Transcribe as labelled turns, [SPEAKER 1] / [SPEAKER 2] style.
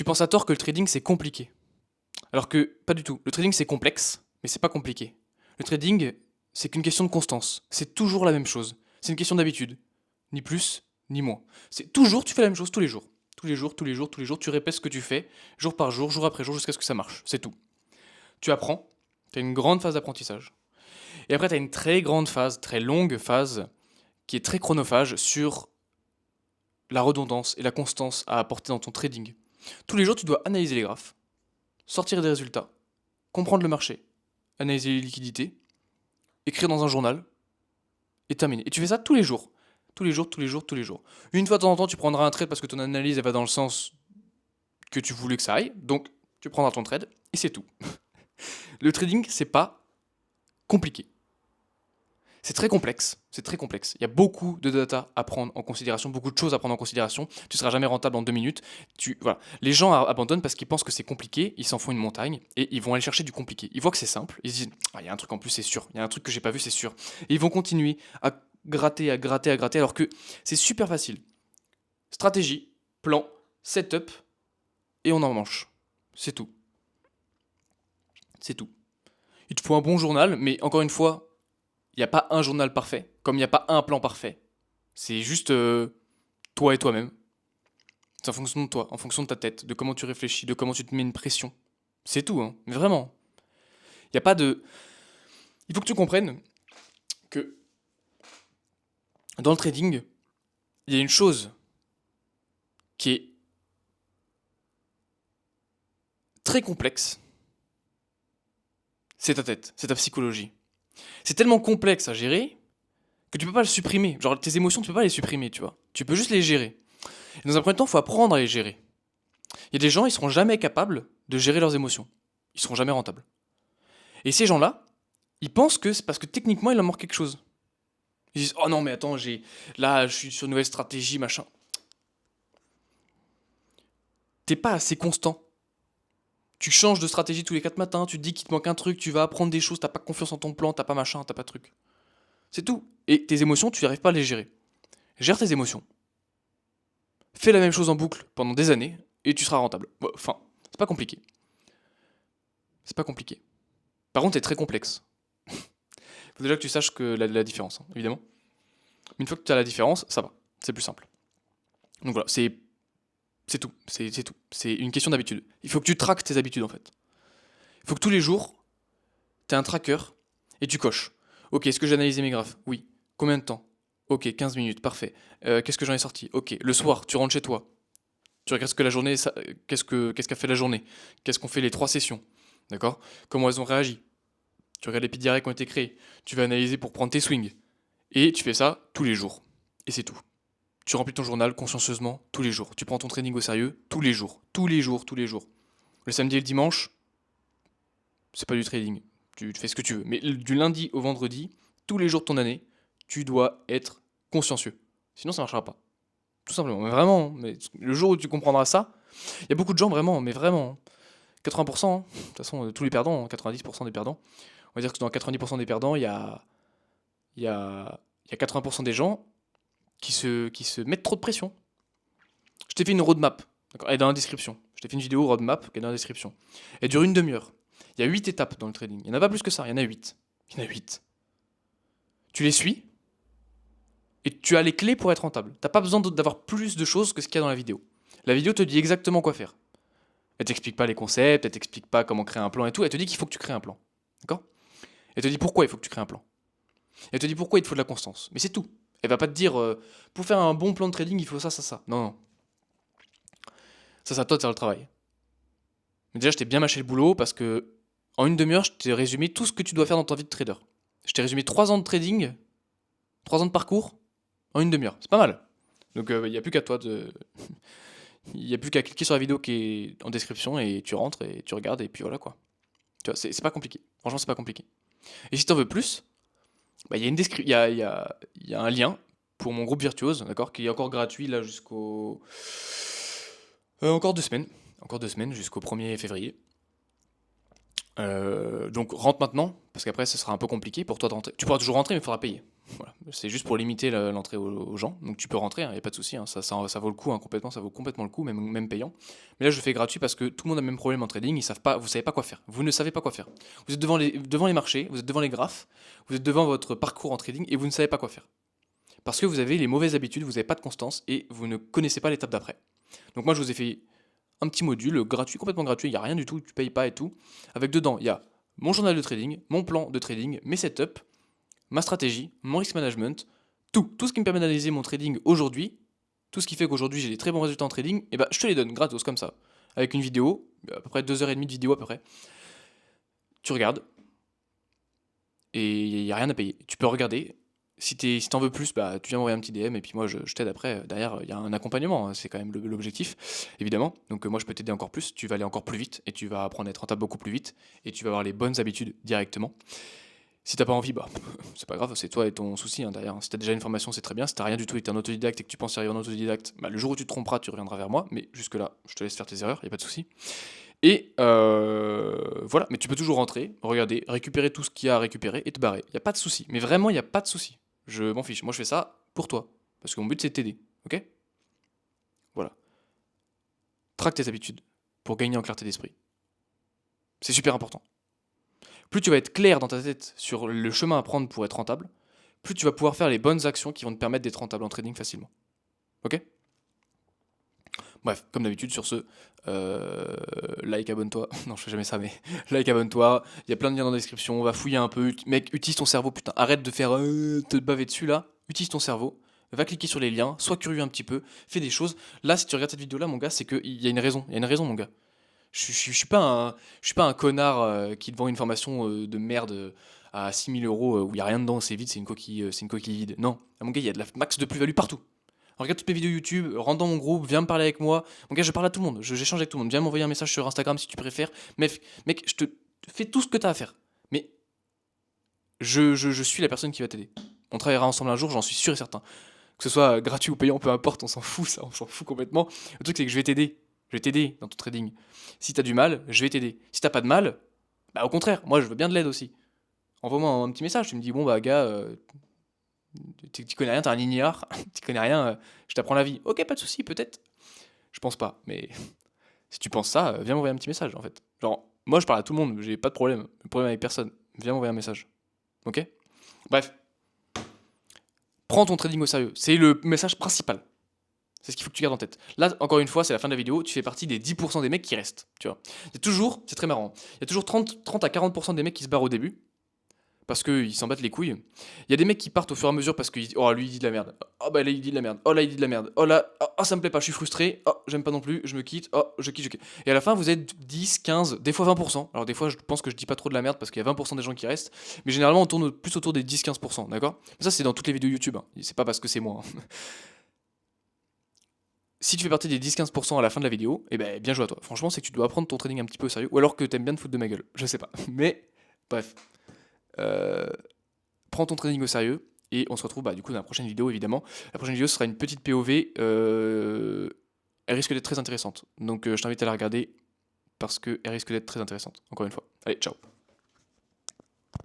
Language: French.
[SPEAKER 1] Tu penses à tort que le trading c'est compliqué. Alors que pas du tout. Le trading c'est complexe, mais c'est pas compliqué. Le trading, c'est qu'une question de constance. C'est toujours la même chose. C'est une question d'habitude. Ni plus, ni moins. C'est toujours, tu fais la même chose tous les jours. Tous les jours, tous les jours, tous les jours, tu répètes ce que tu fais, jour par jour, jour après jour, jusqu'à ce que ça marche. C'est tout. Tu apprends, tu as une grande phase d'apprentissage. Et après, tu as une très grande phase, très longue phase, qui est très chronophage sur la redondance et la constance à apporter dans ton trading. Tous les jours, tu dois analyser les graphes, sortir des résultats, comprendre le marché, analyser les liquidités, écrire dans un journal, et terminer. Et tu fais ça tous les jours. Tous les jours, tous les jours, tous les jours. Une fois de temps en temps, tu prendras un trade parce que ton analyse elle va dans le sens que tu voulais que ça aille. Donc, tu prendras ton trade et c'est tout. Le trading, c'est pas compliqué. C'est très complexe. C'est très complexe. Il y a beaucoup de data à prendre en considération, beaucoup de choses à prendre en considération. Tu seras jamais rentable en 2 minutes. Voilà. Les gens abandonnent parce qu'ils pensent que c'est compliqué, ils s'en font une montagne et ils vont aller chercher du compliqué. Ils voient que c'est simple, ils se disent ah, il y a un truc en plus, c'est sûr. Il y a un truc que j'ai pas vu, c'est sûr. Et ils vont continuer à gratter, à gratter, à gratter, alors que c'est super facile. Stratégie, plan, setup, et on en mange. C'est tout. C'est tout. Il te faut un bon journal, mais encore une fois, il n'y a pas un journal parfait, comme il n'y a pas un plan parfait. C'est juste toi et toi-même. C'est en fonction de toi, en fonction de ta tête, de comment tu réfléchis, de comment tu te mets une pression. C'est tout, hein. Mais vraiment. Il n'y a pas de. Il faut que tu comprennes que dans le trading, il y a une chose qui est très complexe. C'est ta tête, c'est ta psychologie. C'est tellement complexe à gérer que tu peux pas le supprimer. Genre tes émotions, tu peux pas les supprimer, tu vois. Tu peux juste les gérer. Et dans un premier temps, il faut apprendre à les gérer. Il y a des gens, ils seront jamais capables de gérer leurs émotions. Ils seront jamais rentables. Et ces gens-là, ils pensent que c'est parce que techniquement, il leur manque quelque chose. Ils disent oh non mais attends, là je suis sur une nouvelle stratégie, machin. T'es pas assez constant. Tu changes de stratégie tous les 4 matins, tu te dis qu'il te manque un truc, tu vas apprendre des choses, t'as pas confiance en ton plan, t'as pas machin, t'as pas de truc. C'est tout. Et tes émotions, tu n'arrives pas à les gérer. Gère tes émotions. Fais la même chose en boucle pendant des années et tu seras rentable. Enfin, c'est pas compliqué. C'est pas compliqué. Par contre, c'est très complexe. Faut déjà que tu saches que la différence, hein, évidemment. Mais une fois que tu as la différence, ça va. C'est plus simple. Donc voilà, c'est tout. C'est tout. C'est une question d'habitude. Il faut que tu traques tes habitudes en fait. Il faut que tous les jours, tu aies un tracker et tu coches. Ok, est-ce que j'ai analysé mes graphes? Oui. Combien de temps? Ok, 15 minutes, parfait. Qu'est-ce que j'en ai sorti? Ok, le soir, tu rentres chez toi. Tu regardes ce que la journée, qu'est-ce qu'a fait la journée? Qu'est-ce qu'on fait les 3 sessions? D'accord? Comment elles ont réagi? Tu regardes les pieds directs qui ont été créés. Tu vas analyser pour prendre tes swings. Et tu fais ça tous les jours. Et c'est tout. Tu remplis ton journal consciencieusement tous les jours. Tu prends ton training au sérieux tous les jours. Tous les jours, tous les jours. Le samedi et le dimanche, c'est pas du trading. Tu fais ce que tu veux. Mais du lundi au vendredi, tous les jours de ton année, tu dois être consciencieux. Sinon, ça marchera pas. Tout simplement. Mais vraiment, mais le jour où tu comprendras ça, il y a beaucoup de gens vraiment, mais vraiment, 80%, hein, de toute façon, tous les perdants, 90% des perdants, on va dire que dans 90% des perdants, il y a, il y a 80% des gens qui se mettent trop de pression. Je t'ai fait une roadmap, d'accord, elle est dans la description. Je t'ai fait une vidéo roadmap qui est dans la description. Elle dure une demi-heure. Il y a 8 étapes dans le trading. Il n'y en a pas plus que ça, il y en a 8. Il y en a 8. Tu les suis et tu as les clés pour être rentable. T'as pas besoin d'avoir plus de choses que ce qu'il y a dans la vidéo. La vidéo te dit exactement quoi faire. Elle t'explique pas les concepts, elle t'explique pas comment créer un plan et tout, elle te dit qu'il faut que tu crées un plan. D'accord? Elle te dit pourquoi il faut que tu crées un plan. Elle te dit pourquoi il te faut de la constance. Mais c'est tout. Elle va pas te dire pour faire un bon plan de trading, il faut ça, ça, ça. Non, non. Ça, c'est à toi de faire le travail. Mais déjà, je t'ai bien mâché le boulot parce que en une demi-heure, je t'ai résumé tout ce que tu dois faire dans ta vie de trader. Je t'ai résumé 3 ans de trading, 3 ans de parcours en une demi-heure. C'est pas mal. Donc il n'y a plus qu'à toi de. Il n'y a plus qu'à cliquer sur la vidéo qui est en description et tu rentres et tu regardes et puis voilà quoi. Tu vois, c'est pas compliqué. Franchement, c'est pas compliqué. Et si t'en veux plus, bah, il y a une il y a un lien pour mon groupe Virtuose, d'accord, qui est encore gratuit là jusqu'au. Encore 2 semaines. Encore 2 semaines jusqu'au 1er février. Donc rentre maintenant, parce qu'après ce sera un peu compliqué pour toi de rentrer. Tu pourras toujours rentrer, mais il faudra payer. Voilà. C'est juste pour limiter l'entrée aux gens. Donc tu peux rentrer, il n'y a pas de souci, hein. Ça vaut le coup, hein, complètement, ça vaut complètement le coup, même payant. Mais là, je fais gratuit parce que tout le monde a le même problème en trading, vous savez pas quoi faire. Vous ne savez pas quoi faire. Vous êtes devant les marchés, vous êtes devant les graphes, vous êtes devant votre parcours en trading et vous ne savez pas quoi faire. Parce que vous avez les mauvaises habitudes, vous n'avez pas de constance et vous ne connaissez pas l'étape d'après. Donc moi, je vous ai fait un petit module gratuit, complètement gratuit, il n'y a rien du tout, tu payes pas et tout. Avec dedans, il y a mon journal de trading, mon plan de trading, mes setups, ma stratégie, mon risk management, tout ce qui me permet d'analyser mon trading aujourd'hui, tout ce qui fait qu'aujourd'hui j'ai des très bons résultats en trading, et bah je te les donne gratos comme ça, avec une vidéo, à peu près 2h30 de vidéo à peu près. Tu regardes, et il n'y a rien à payer. Tu peux regarder. Si t'en veux plus, bah tu viens m'envoyer un petit DM et puis moi je t'aide après. Derrière, il y a un accompagnement, hein, c'est quand même l'objectif, évidemment. Donc moi je peux t'aider encore plus, tu vas aller encore plus vite et tu vas apprendre à être rentable beaucoup plus vite et tu vas avoir les bonnes habitudes directement. Si t'as pas envie, bah c'est pas grave, c'est toi et ton souci, hein, derrière. Si t'as déjà une formation, c'est très bien. Si t'as rien du tout et que t'es un autodidacte et que tu penses y arriver en autodidacte, bah le jour où tu te tromperas, tu reviendras vers moi. Mais jusque-là, je te laisse faire tes erreurs, y a pas de souci. Et voilà, mais tu peux toujours rentrer, regarder, récupérer tout ce qu'il y a à récupérer et te barrer. Y a pas de souci. Mais vraiment, y a pas de souci. Je m'en fiche. Moi, je fais ça pour toi. Parce que mon but, c'est de t'aider. Ok? Voilà. Traque tes habitudes pour gagner en clarté d'esprit. C'est super important. Plus tu vas être clair dans ta tête sur le chemin à prendre pour être rentable, plus tu vas pouvoir faire les bonnes actions qui vont te permettre d'être rentable en trading facilement. Ok? Bref, comme d'habitude, sur ce, like, abonne-toi. Non, je fais jamais ça, mais like, abonne-toi. Il y a plein de liens dans la description. On va fouiller un peu. Mec, utilise ton cerveau, putain. Arrête de faire te baver dessus là. Utilise ton cerveau. Va cliquer sur les liens. Sois curieux un petit peu. Fais des choses. Là, si tu regardes cette vidéo là, mon gars, c'est qu'il y a une raison. Il y a une raison, mon gars. Je suis pas un connard qui te vend une formation de merde à 6 000 € où il y a rien dedans, c'est vide, c'est une coquille vide. Non, ah, mon gars, il y a de la max de plus-value partout. Regarde toutes mes vidéos YouTube, rentre dans mon groupe, viens me parler avec moi. Mon gars, je parle à tout le monde, j'échange avec tout le monde. Viens m'envoyer un message sur Instagram si tu préfères. Mec, je te fais tout ce que t'as à faire. Mais je suis la personne qui va t'aider. On travaillera ensemble un jour, j'en suis sûr et certain. Que ce soit gratuit ou payant, peu importe, on s'en fout, ça, on s'en fout complètement. Le truc, c'est que je vais t'aider. Je vais t'aider dans ton trading. Si t'as du mal, je vais t'aider. Si t'as pas de mal, bah au contraire, moi je veux bien de l'aide aussi. Envoie-moi un petit message, tu me dis, bon bah gars, tu connais rien, t'es un ignare, tu connais rien, je t'apprends la vie. Ok, pas de souci, peut-être. Je pense pas, mais si tu penses ça, viens m'envoyer un petit message en fait. Genre, moi je parle à tout le monde, j'ai pas de problème avec personne. Viens m'envoyer un message. Ok? Bref, prends ton trading au sérieux. C'est le message principal. C'est ce qu'il faut que tu gardes en tête. Là, encore une fois, c'est la fin de la vidéo, tu fais partie des 10% des mecs qui restent, tu vois. Il y a toujours, c'est très marrant, il y a toujours 30 à 40% des mecs qui se barrent au début, parce qu'ils s'en battent les couilles. Il y a des mecs qui partent au fur et à mesure parce que oh lui il dit de la merde, oh bah là il dit de la merde, oh là il dit de la merde, oh là, oh ça me plaît pas, je suis frustré, oh j'aime pas non plus, je me quitte, oh je quitte. Et à la fin vous êtes 10, 15, des fois 20%. Alors des fois je pense que je dis pas trop de la merde parce qu'il y a 20% des gens qui restent, mais généralement on tourne plus autour des 10-15%, d'accord? Mais ça c'est dans toutes les vidéos YouTube, hein. C'est pas parce que c'est moi, hein. Si tu fais partie des 10-15% à la fin de la vidéo, eh ben bien joué à toi. Franchement, c'est que tu dois apprendre ton trading un petit peu au sérieux, ou alors que t'aimes bien te foutre de ma gueule. Je sais pas. Mais bref, euh, prends ton trading au sérieux et on se retrouve bah, du coup dans la prochaine vidéo évidemment. La prochaine vidéo sera une petite POV. Elle risque d'être très intéressante. Donc je t'invite à la regarder parce qu'elle risque d'être très intéressante. Encore une fois. Allez, ciao.